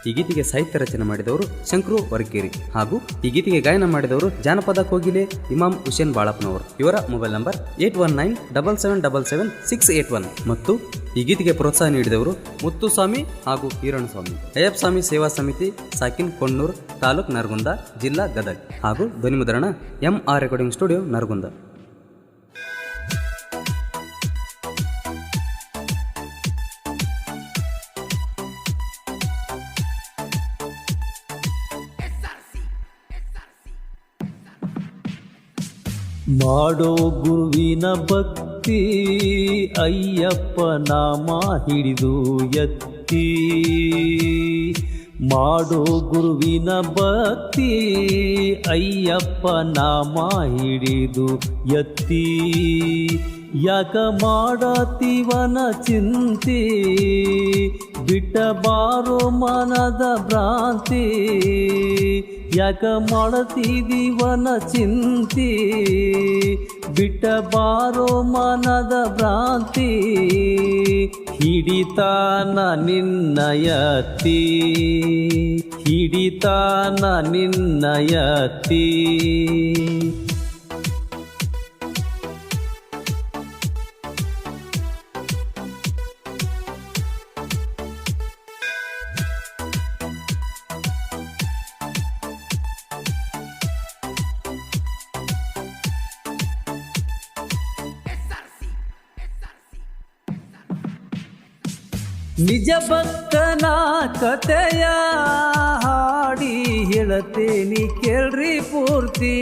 ಈ ಗೀತೆಗೆ ಸಾಹಿತ್ಯ ರಚನೆ ಮಾಡಿದವರು ಶಂಕರು ವರ್ಗೇರಿ ಹಾಗೂ ಈ ಗೀತೆಗೆ ಗಾಯನ ಮಾಡಿದವರು ಜಾನಪದ ಕೋಗಿಲೆ ಇಮಾಮ್ ಹುಸೇನ್ ಬಾಳಪ್ಪನವರು. ಇವರ ಮೊಬೈಲ್ ನಂಬರ್ 8197777681 ಮತ್ತು ಈ ಗೀತೆಗೆ ಪ್ರೋತ್ಸಾಹ ನೀಡಿದವರು ಮುತ್ತುಸ್ವಾಮಿ ಹಾಗೂ ಈರಣಸ್ವಾಮಿ. ಅಯ್ಯಪ್ಪ ಸ್ವಾಮಿ ಸೇವಾ ಸಮಿತಿ, ಸಾಕಿನ್, ಕೊಣ್ಣೂರು ತಾಲೂಕ್, ನರಗುಂದ ಜಿಲ್ಲಾ, ಗದಗ್ ಹಾಗೂ ಧ್ವನಿಮುದ್ರಣ MR ರೆಕಾರ್ಡಿಂಗ್ ಸ್ಟುಡಿಯೋ, ನರಗುಂದ. ಮಾಡೋ ಗುರುವಿನ ಭಕ್ತಿ, ಅಯ್ಯಪ್ಪ ನಾಮ ಹಿಡಿದು ಎತ್ತಿ. ಮಾಡೋ ಗುರುವಿನ ಭಕ್ತಿ, ಅಯ್ಯಪ್ಪ ನಾಮ ಹಿಡಿದು ಎತ್ತಿ. ಯಾಕ ಮಾಡತೀವನ ಚಿಂತೆ, ಬಿಟ್ಟ ಬಾರೋ ಮನದ ಭ್ರಾಂತಿ. ಯಾಕ ಮಾಡತಿದೀವನ ಚಿಂತೆ, ಬಿಟ್ಟ ಬಾರೋ ಮನದ ಭ್ರಾಂತಿ. ಹಿಡಿತಾನ ನಿನ್ನಯತಿ, ಹಿಡಿತಾನ ನಿನ್ನಯತಿ. ನಿಜ ಭಕ್ತನ ಕಥೆಯ ಹಾಡಿ ಹೇಳತೇನಿ ಕೇಳ್ರಿ ಪೂರ್ತಿ.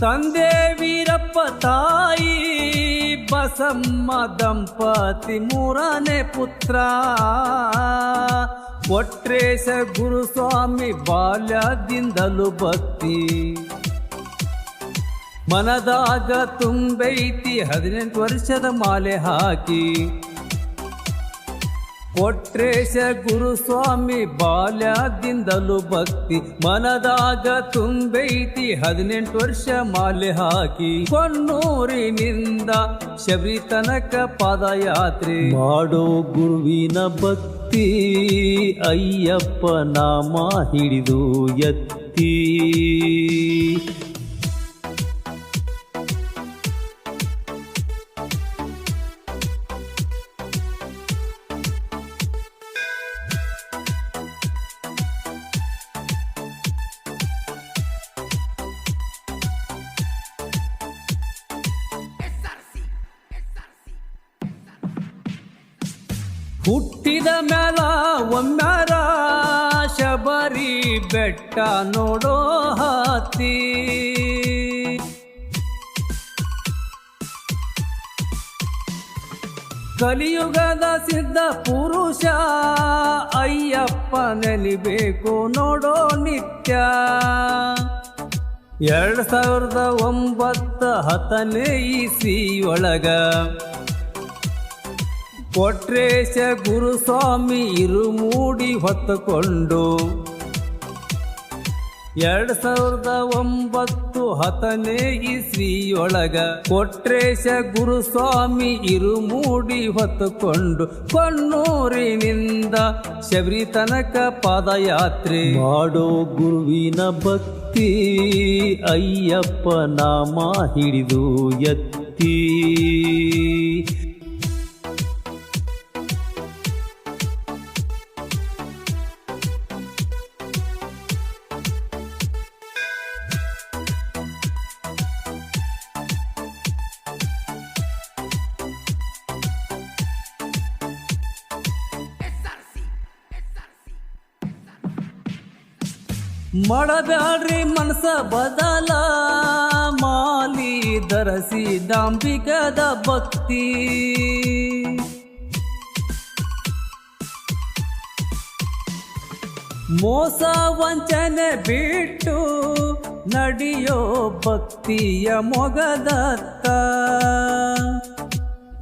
ತಂದೆ ವೀರಪ್ಪ, ತಾಯಿ ಬಸಮ್ಮ ದಂಪತಿ, ಮೂರನೇ ಪುತ್ರ ಕೊಟ್ರೇಶ ಗುರುಸ್ವಾಮಿ. ಬಾಲ್ಯದಿಂದಲೂ ಭಕ್ತಿ ಮನದಾಗ ತುಂಬೈತಿ, 18 ವರ್ಷದ ಮಾಲೆ ಹಾಕಿ. ಕೊಟ್ರೇಶ ಗುರುಸ್ವಾಮಿ ಬಾಲ್ಯದಿಂದಲೂ ಭಕ್ತಿ ಮನದಾಗ ತುಂಬೈತಿ, 18 ವರ್ಷ ಮಾಲೆ ಹಾಕಿ. ಕೊಣ್ಣೂರಿನಿಂದ ಶಬರಿ ತನಕ ಪಾದಯಾತ್ರೆ ಮಾಡೋ ಗುರುವಿನ ಭಕ್ತಿ, ಅಯ್ಯಪ್ಪ ನಾಮ ಹಿಡಿದು ಎತ್ತಿ. ಹುಟ್ಟಿದ ಮ್ಯಾಲ ಒಮ್ಮ್ಯಾರ ಶಬರಿ ಬೆಟ್ಟ ನೋಡೋ ಹತ್ತಿ. ಕಲಿಯುಗದ ಸಿದ್ಧ ಪುರುಷ ಅಯ್ಯಪ್ಪ ನೆಲಿಬೇಕು ನೋಡೋ ನಿತ್ಯ. 2009 10ನೇ ಇಸವಿಯೊಳಗ ಕೊಟ್ರೇಶ ಗುರುಸ್ವಾಮಿ ಇರುಮೂಡಿ ಹೊತ್ತುಕೊಂಡು 2009 10ನೇ ಇಸವಿಯೊಳಗ ಕೊಟ್ರೇಶ ಗುರುಸ್ವಾಮಿ ಇರುಮೂಡಿ ಹೊತ್ತುಕೊಂಡು ಕೊಣ್ಣೂರಿನಿಂದ ಶಬರಿ ತನಕ ಪಾದಯಾತ್ರೆ ಮಾಡೋ ಗುರುವಿನ ಭಕ್ತಿ, ಅಯ್ಯಪ್ಪ ನಾಮ ಹಿಡಿದು ಎತ್ತಿ. ಮಾಡಬ್ಯಾಡ್ರಿ ಮನಸ ಬದಲ, ಮಾಲಿ ಧರಸಿ ದಾಂಬಿಕದ ಭಕ್ತಿ. ಮೋಸ ವಂಚನೆ ಬಿಟ್ಟು ನಡೆಯೋ ಭಕ್ತಿಯ ಮೊಗದತ್ತ.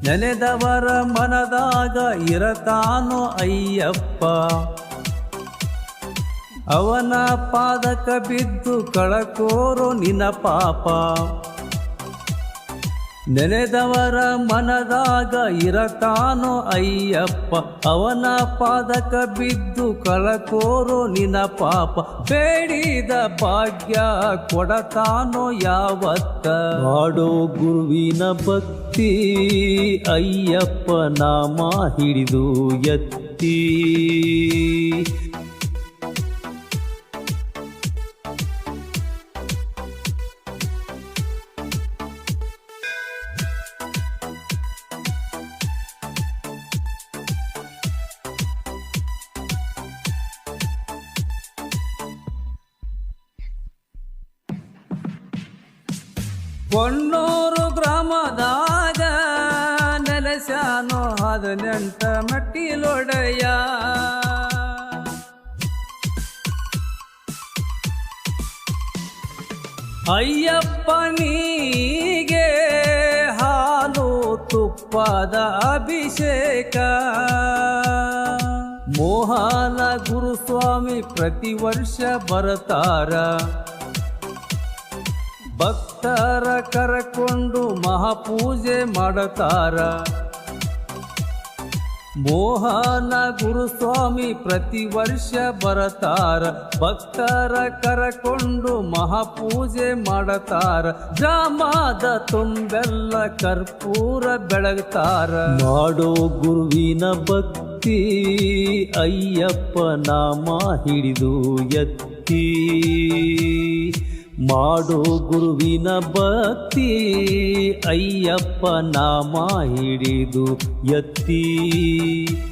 ನೆನೆದವರ ಮನದಾಗ ಇರತಾನೋ ಅಯ್ಯಪ್ಪ, ಅವನ ಪಾದಕ ಬಿದ್ದು ಕಳಕೋರೋ ನಿನ್ನ ಪಾಪ. ನೆನೆದವರ ಮನದಾಗ ಇರತಾನೋ ಅಯ್ಯಪ್ಪ, ಅವನ ಪಾದಕ ಬಿದ್ದು ಕಳಕೋರೋ ನಿನ ಪಾಪ, ಬೇಡಿದ ಭಾಗ್ಯ ಕೊಡತಾನೋ ಯಾವತ್ತ. ಮಾಡೋ ಗುರುವಿನ ಭಕ್ತಿ ಅಯ್ಯಪ್ಪ ನಾಮ ಹಿಡಿದು ಎತ್ತಿ. ಕೊಣ್ಣೂರು ಗ್ರಾಮದಾಗ ನೆಲೆಸ್ಯಾನೋ 18 ಮೆಟ್ಟಿಲೊಡೆಯ. ಅಯ್ಯಪ್ಪನಿಗೆ ಹಾಲು ತುಪ್ಪದ ಅಭಿಷೇಕ. ಮೋಹನ ಗುರುಸ್ವಾಮಿ ಪ್ರತಿ ವರ್ಷ ಬರ್ತಾರ, ಭಕ್ತರ ಕರಕೊಂಡು ಮಹಾಪೂಜೆ ಮಾಡತಾರ. ಮೋಹನ ಗುರುಸ್ವಾಮಿ ಪ್ರತಿ ವರ್ಷ ಬರತಾರ, ಭಕ್ತರ ಕರಕೊಂಡು ಮಹಾಪೂಜೆ ಮಾಡತಾರ. ಗ್ರಾಮದ ತುಂಬೆಲ್ಲ ಕರ್ಪೂರ ಬೆಳಗ್ತಾರ. ಮಾಡೋ ಗುರುವಿನ ಭಕ್ತಿ ಅಯ್ಯಪ್ಪ ನಾಮ ಹಿಡಿದು ಎತ್ತಿ. ಮಾಡೋ ಗುರುವಿನ ಭಕ್ತಿ ಅಯ್ಯಪ್ಪ ನಾಮ ಹಿಡಿದು ಎತ್ತಿ.